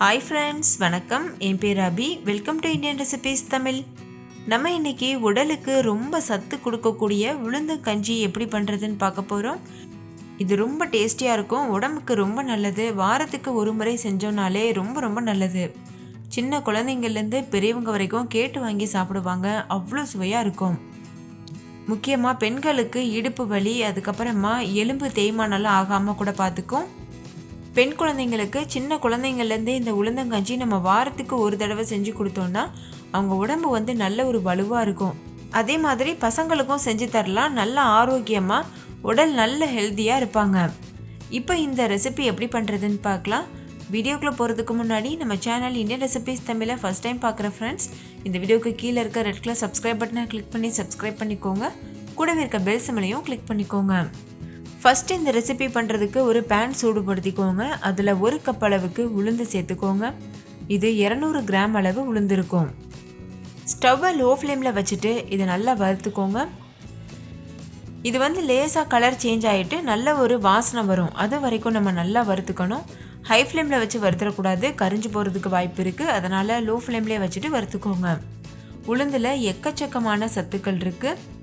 Hi friends, வணக்கம். என் பேர் Abhi. Welcome to Indian recipes Tamil. நம்ம இன்றைக்கி உடலுக்கு ரொம்ப சத்து கொடுக்கக்கூடிய உளுந்து கஞ்சி எப்படி பண்ணுறதுன்னு பார்க்க போகிறோம். இது ரொம்ப டேஸ்டியாக இருக்கும், உடம்புக்கு ரொம்ப நல்லது. வாரத்துக்கு ஒரு முறை செஞ்சோன்னாலே ரொம்ப ரொம்ப நல்லது. சின்ன குழந்தைங்கள்லேருந்து பெரியவங்க வரைக்கும் கேட்டு வாங்கி சாப்பிடுவாங்க, அவ்வளோ சுவையாக இருக்கும். முக்கியமாக பெண்களுக்கு இடுப்பு வலி, அதுக்கப்புறமா எலும்பு தேய்மானம்லாம் ஆகாமல் கூட பார்த்துக்கும். பெண் குழந்தைங்களுக்கு சின்ன குழந்தைங்கள்லேருந்தே இந்த உளுந்தங்கஞ்சி நம்ம வாரத்துக்கு ஒரு தடவை செஞ்சு கொடுத்தோன்னா அவங்க உடம்பு நல்ல ஒரு வலுவாக இருக்கும். அதே மாதிரி பசங்களுக்கும் செஞ்சு தரலாம். நல்ல ஆரோக்கியமாக உடல் நல்ல ஹெல்த்தியாக இருப்பாங்க. இப்போ இந்த ரெசிபி எப்படி பண்ணுறதுன்னு பார்க்கலாம். வீடியோக்குள்ளே போகிறதுக்கு முன்னாடி நம்ம சேனல் இந்தியன் ரெசிபீஸ் தமிழை ஃபஸ்ட் டைம் பார்க்குற ஃப்ரெண்ட்ஸ், இந்த வீடியோக்கு கீழே இருக்க ரெட் கலர் சப்ஸ்கிரைப் பட்டனை கிளிக் பண்ணி சப்ஸ்கிரைப் பண்ணிக்கோங்க. கூடவே இருக்க பெல் சிம்பலையும் கிளிக் பண்ணிக்கோங்க. ஃபஸ்ட்டு இந்த ரெசிபி பண்ணுறதுக்கு ஒரு பேன் சூடுபடுத்திக்கோங்க. அதில் 1 கப் அளவுக்கு உளுந்து சேர்த்துக்கோங்க. இது 200 கிராம் அளவு உளுந்து இருக்கும். ஸ்டவ்வை லோ ஃப்ளேமில் வச்சுட்டு இதை நல்லா வறுத்துக்கோங்க. இது லேசாக கலர் சேஞ்ச் ஆகிட்டு நல்ல ஒரு வாசனை வரும். அது வரைக்கும் நம்ம நல்லா வறுத்துக்கணும். ஹை ஃப்ளேமில் வச்சு வறுத்துடக்கூடாது, கரிஞ்சு போகிறதுக்கு வாய்ப்பு இருக்குது. அதனால் லோ ஃப்ளேம்லேயே வச்சுட்டு வறுத்துக்கோங்க. உளுந்தில் எக்கச்சக்கமான சத்துக்கள் இருக்குது.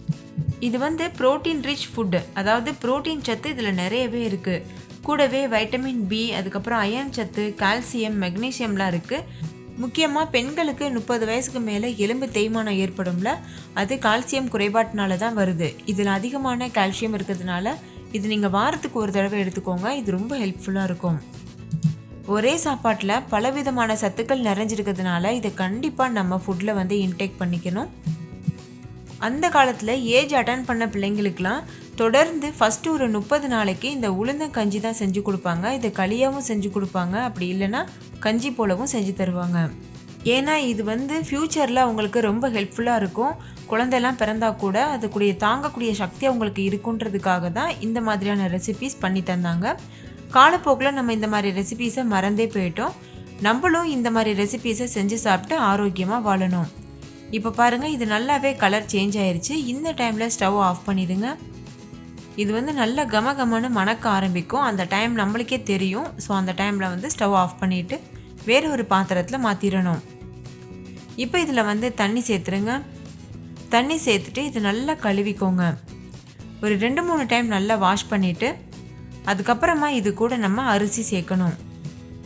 இது புரோட்டீன் ரிச் ஃபுட்டு, அதாவது புரோட்டீன் சத்து இதில் நிறையவே இருக்குது. கூடவே வைட்டமின் பி, அதுக்கப்புறம் அயன் சத்து, கால்சியம், மெக்னீசியம்லாம் இருக்குது. முக்கியமாக பெண்களுக்கு 30 வயசுக்கு மேலே எலும்பு தேய்மானம் ஏற்படும்ல, அது கால்சியம் குறைபாட்டினால தான் வருது. இதில் அதிகமான கால்சியம் இருக்கிறதுனால இது நீங்கள் வாரத்துக்கு ஒரு தடவை எடுத்துக்கோங்க. இது ரொம்ப ஹெல்ப்ஃபுல்லாக இருக்கும். ஒரே சாப்பாட்டில் பலவிதமான சத்துக்கள் நிறைஞ்சிருக்கிறதுனால இதை கண்டிப்பாக நம்ம ஃபுட்டில் இன்டேக் பண்ணிக்கணும். அந்த காலத்தில் ஏஜ் அட்டன் பண்ண பிள்ளைங்களுக்கெலாம் தொடர்ந்து ஃபஸ்ட்டு ஒரு 30 நாளைக்கு இந்த உளுந்தங்கஞ்சி தான் செஞ்சு கொடுப்பாங்க. இதை களியாகவும் செஞ்சு கொடுப்பாங்க, அப்படி இல்லைன்னா கஞ்சி போலவும் செஞ்சு தருவாங்க. ஏன்னா இது ஃப்யூச்சரில் அவங்களுக்கு ரொம்ப ஹெல்ப்ஃபுல்லாக இருக்கும். குழந்தைலாம் பிறந்தா கூட அதுக்குடைய தாங்கக்கூடிய சக்தி அவங்களுக்கு இருக்குன்றதுக்காக தான் இந்த மாதிரியான ரெசிபீஸ் பண்ணி தந்தாங்க. காலப்போக்கில் நம்ம இந்த மாதிரி ரெசிபீஸை மறந்தே போயிட்டோம். நம்மளும் இந்த மாதிரி ரெசிபீஸை செஞ்சு சாப்பிட்டு ஆரோக்கியமாக வாழணும். இப்போ பாருங்கள், இது நல்லாவே கலர் சேஞ்ச் ஆயிடுச்சு. இந்த டைமில் ஸ்டவ் ஆஃப் பண்ணிடுங்க. இது நல்லா கமகமன்னு மணக்க ஆரம்பிக்கும். அந்த டைம் நம்மளுக்கே தெரியும். ஸோ அந்த டைமில் ஸ்டவ் ஆஃப் பண்ணிவிட்டு வேறு ஒரு பாத்திரத்தில் மாற்றிடணும். இப்போ இதில் தண்ணி சேர்த்துருங்க. தண்ணி சேர்த்துட்டு இது நல்லா கழுவிக்கோங்க. ஒரு 2-3 டைம் நல்லா வாஷ் பண்ணிவிட்டு அதுக்கப்புறமா இது கூட நம்ம அரிசி சேர்க்கணும்.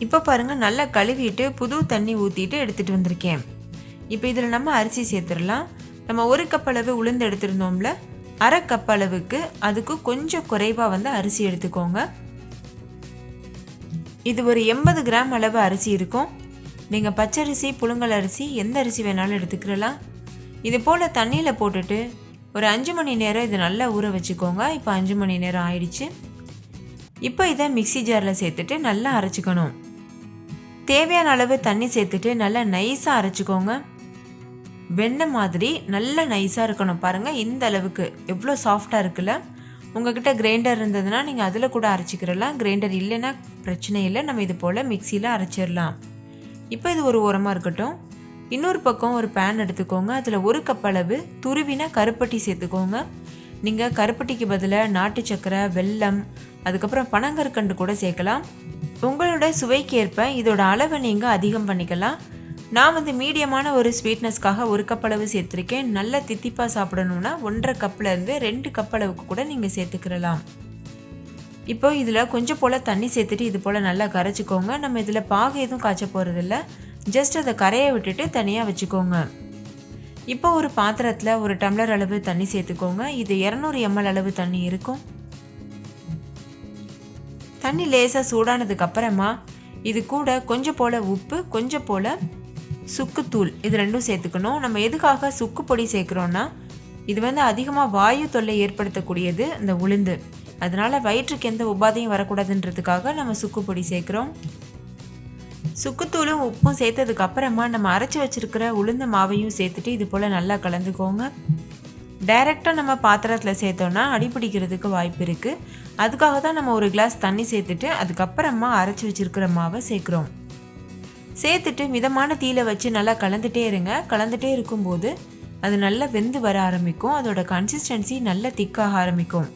இப்போ பாருங்கள், நல்லா கழுவிட்டு புது தண்ணி ஊற்றிட்டு எடுத்துகிட்டு வந்திருக்கேன். இப்போ இதில் நம்ம அரிசி சேர்த்துடலாம். நம்ம 1 கப் அளவு உளுந்து எடுத்துருந்தோம்ல, 1/2 கப் அளவுக்கு அதுக்கு கொஞ்சம் குறைவாக அரிசி எடுத்துக்கோங்க. இது ஒரு 80 கிராம் அளவு அரிசி இருக்கும். நீங்கள் பச்சரிசி, புழுங்கல் அரிசி, எந்த அரிசி வேணாலும் எடுத்துக்கிறலாம். இது போல் தண்ணியில் போட்டுட்டு ஒரு 5 மணி நேரம் இது நல்லா ஊற வச்சுக்கோங்க. இப்போ 5 மணி நேரம் ஆயிடுச்சு. இப்போ இதை மிக்ஸி ஜாரில் சேர்த்துட்டு நல்லா அரைச்சிக்கணும். தேவையான அளவு தண்ணி சேர்த்துட்டு நல்லா நைஸாக அரைச்சிக்கோங்க. வெண்ணெய் மாதிரி நல்லா நைஸாக இருக்கணும். பாருங்கள், இந்த அளவுக்கு எவ்வளோ சாஃப்டாக இருக்குல்ல. உங்கள்கிட்ட கிரைண்டர் இருந்ததுன்னா நீங்கள் அதில் கூட அரைச்சிக்கிறலாம். கிரைண்டர் இல்லைன்னா பிரச்சனை இல்லை, நம்ம இது போல் மிக்சியில் அரைச்சிடலாம். இப்போ இது ஒரு ஓரமாக இருக்கட்டும். இன்னொரு பக்கம் ஒரு பேன் எடுத்துக்கோங்க. அதில் 1 கப் அளவு துருவின கருப்பட்டி சேர்த்துக்கோங்க. நீங்கள் கருப்பட்டிக்கு பதிலாக நாட்டு சக்கரை, வெல்லம், அதுக்கப்புறம் பனங்கற்கண்டு கூட சேர்க்கலாம். உங்களோட சுவைக்கு ஏற்ப இதோட அளவை நீங்கள் அதிகம் பண்ணிக்கலாம். நான் மீடியமான ஒரு ஸ்வீட்னஸ்க்காக 1 கப் அளவு சேர்த்துருக்கேன். நல்லா தித்திப்பாக சாப்பிடணுன்னா 1.5 கப்லேருந்து 2 கப் அளவுக்கு கூட நீங்கள் சேர்த்துக்கிறலாம். இப்போ இதில் கொஞ்சம் போல் தண்ணி சேர்த்துட்டு இது போல் நல்லா கரைச்சிக்கோங்க. நம்ம இதில் பாகு எதுவும் காய்ச்ச போகிறதில்ல, ஜஸ்ட் அதை கரையை விட்டுட்டு தனியாக வச்சுக்கோங்க. இப்போ ஒரு பாத்திரத்தில் 1 டம்ளர் அளவு தண்ணி சேர்த்துக்கோங்க. இது 200 ml அளவு தண்ணி இருக்கும். தண்ணி லேசாக சூடானதுக்கு அப்புறமா இது கூட கொஞ்சம் போல் உப்பு, கொஞ்சம் போல் சுக்குத்தூள், இது ரெண்டும் சேர்த்துக்கணும். நம்ம எதுக்காக சுக்கு பொடி சேர்க்குறோன்னா இது அதிகமாக வாயு தொல்லை ஏற்படுத்தக்கூடியது இந்த உளுந்து. அதனால் வயிற்றுக்கு எந்த உபாதையும் வரக்கூடாதுன்றதுக்காக நம்ம சுக்கு பொடி சேர்க்குறோம். சுக்குத்தூளும் உப்பும் சேர்த்ததுக்கு அப்புறமா நம்ம அரைச்சி வச்சுருக்கிற உளுந்த மாவையும் சேர்த்துட்டு இது போல் நல்லா கலந்துக்கோங்க. டைரெக்டாக நம்ம பாத்திரத்தில் சேர்த்தோன்னா அடிப்பிடிக்கிறதுக்கு வாய்ப்பு இருக்குது. அதுக்காக தான் நம்ம 1 கிளாஸ் தண்ணி சேர்த்துட்டு அதுக்கப்புறமா அரைச்சி வச்சுருக்கிற மாவை சேர்க்குறோம். சேர்த்துட்டு மிதமான தீயில வச்சு நல்லா கலந்துகிட்டே இருங்க. கலந்துகிட்டே இருக்கும்போது அது நல்லா வெந்து வர ஆரம்பிக்கும். அதோட கன்சிஸ்டன்சி நல்லா திக்காக ஆரம்பிக்கும்.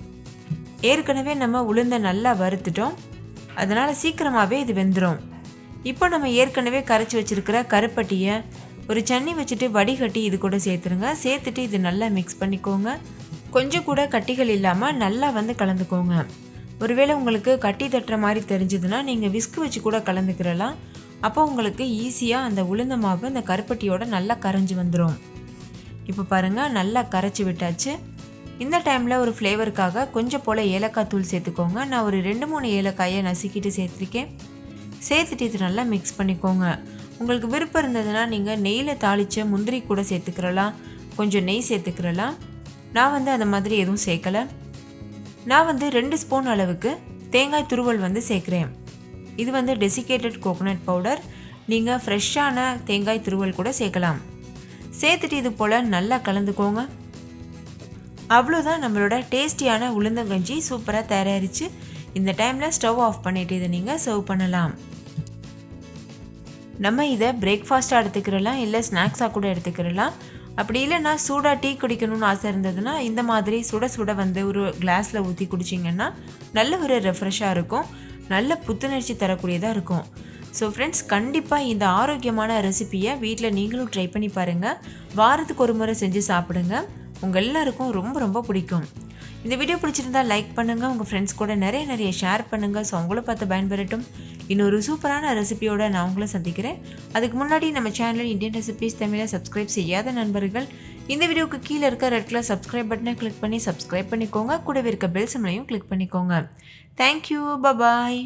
ஏற்கனவே நம்ம உளுந்தை நல்லா வறுத்துட்டோம், அதனால் சீக்கிரமாகவே இது வெந்துடும். இப்போ நம்ம ஏற்கனவே கரைச்சி வச்சுருக்கிற கருப்பட்டியை ஒரு சன்னி வச்சுட்டு வடிகட்டி இது கூட சேர்த்துருங்க. சேர்த்துட்டு இது நல்லா மிக்ஸ் பண்ணிக்கோங்க. கொஞ்சம் கூட கட்டிகள் இல்லாமல் நல்லா கலந்துக்கோங்க. ஒருவேளை உங்களுக்கு கட்டி தட்டுற மாதிரி தெரிஞ்சதுன்னா நீங்கள் விஸ்கு வச்சு கூட கலந்துக்கிறலாம். அப்போ உங்களுக்கு ஈஸியாக அந்த உளுந்த மாவு அந்த கருப்பட்டியோட நல்லா கரைஞ்சி வந்துடும். இப்போ பாருங்கள், நல்லா கரைச்சி விட்டாச்சு. இந்த டைமில் ஒரு ஃப்ளேவருக்காக கொஞ்சம் போல் ஏலக்காய் தூள் சேர்த்துக்கோங்க. நான் ஒரு 2-3 ஏலக்காயை நசுக்கிட்டு சேர்த்துருக்கேன். சேர்த்துட்டு இது நல்லா மிக்ஸ் பண்ணிக்கோங்க. உங்களுக்கு விருப்பம் இருந்ததுன்னா நீங்கள் நெய்யில் தாளித்த முந்திரி கூட சேர்த்துக்கிறலாம், கொஞ்சம் நெய் சேர்த்துக்கிறலாம். நான் அந்த மாதிரி எதுவும் சேர்க்கலை. நான் 2 ஸ்பூன் அளவுக்கு தேங்காய் துருவல் சேர்க்குறேன். இது டெசிகேட்டட் கோகோனட் பவுடர். நீங்கள் ஃப்ரெஷ்ஷான தேங்காய் துருவல் கூட சேர்க்கலாம். சேர்த்துட்டு இது போல் நல்லா கலந்துக்கோங்க. அவ்வளோதான், நம்மளோட டேஸ்டியான உளுந்தங்கஞ்சி சூப்பராக தயாரிச்சு. இந்த டைமில் ஸ்டவ் ஆஃப் பண்ணிவிட்டு இதை நீங்கள் சர்வ் பண்ணலாம். நம்ம இதை பிரேக்ஃபாஸ்ட்டாக எடுத்துக்கிறலாம், இல்லை ஸ்நாக்ஸாக கூட எடுத்துக்கிறலாம். அப்படி இல்லைன்னா சூடாக டீ குடிக்கணும்னு ஆசை இருந்ததுன்னா இந்த மாதிரி சுட சுட ஒரு கிளாஸில் ஊற்றி குடிச்சிங்கன்னா நல்ல ஒரு ரெஃப்ரெஷ்ஷாக இருக்கும், நல்ல புத்துணர்ச்சி தரக்கூடியதாக இருக்கும். ஸோ ஃப்ரெண்ட்ஸ், கண்டிப்பாக இந்த ஆரோக்கியமான ரெசிப்பியை வீட்டில் நீங்களும் ட்ரை பண்ணி பாருங்கள். வாரத்துக்கு ஒரு முறை செஞ்சு சாப்பிடுங்க. உங்கள் எல்லாருக்கும் ரொம்ப ரொம்ப பிடிக்கும். இந்த வீடியோ பிடிச்சிருந்தா லைக் பண்ணுங்கள், உங்கள் ஃப்ரெண்ட்ஸ் கூட நிறைய ஷேர் பண்ணுங்கள். ஸோ அவங்கள பார்த்து பயன்பெறட்டும். இன்னொரு சூப்பரான ரெசிபியோட நான் உங்களை சந்திக்கிறேன். அதுக்கு முன்னாடி நம்ம சேனல் இந்தியன் ரெசிபிஸ் தமிழை சப்ஸ்கிரைப் செய்யாத நண்பர்கள் இந்த வீடியோக்கு கீழே இருக்க ரெட் கலர் சப்ஸ்கிரைப் பட்டனை கிளிக் பண்ணி சப்ஸ்கிரைப் பண்ணிக்கோங்க. கூடவே இருக்க பெல் சிம்பலையும் கிளிக் பண்ணிக்கோங்க. தேங்க்யூ, பாய்.